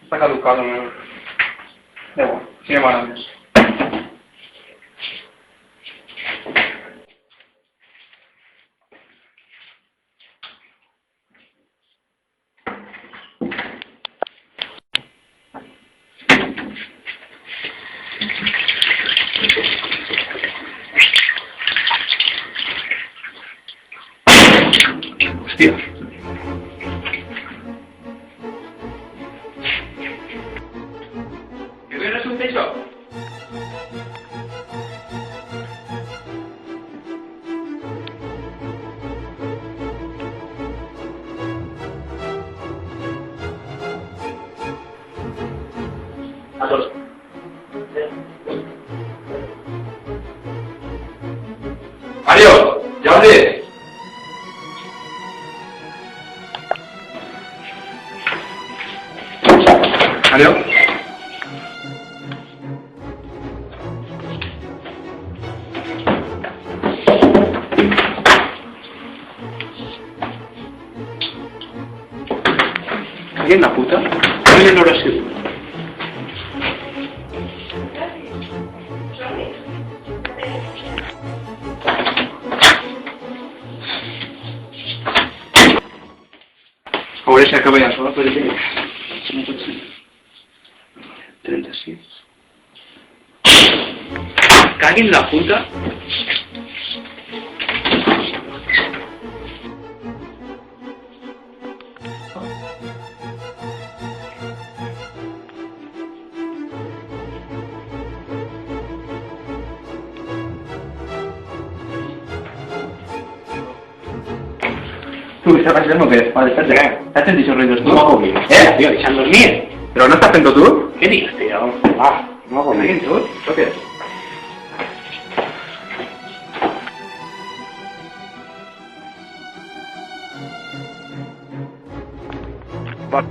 Está caducado, ¿no? Da igual, tiene barandas. Hostia. ¿Que no es un techo? A todos. Mario, llámate. Mario. ¿Alguien la puta? ¿Alguien no lo ha sido? Ahora se acaba ya solo, pero ya. No puede ser. 36. ¿Caguen la puta? ¿Tú qué estás haciendo? ¿Qué? Vale, espérate, ¿qué hacen dichos ruidos tú? No hago bien. Tío, deixant dormir. ¿Pero no estás haciendo tú? ¿Qué dices, tío? Va, no hago bien. ¿Tú? ¿Lo qué es? Va.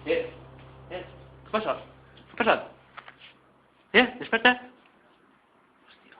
Què passa? Què ha passat? Desperta. Hòstia.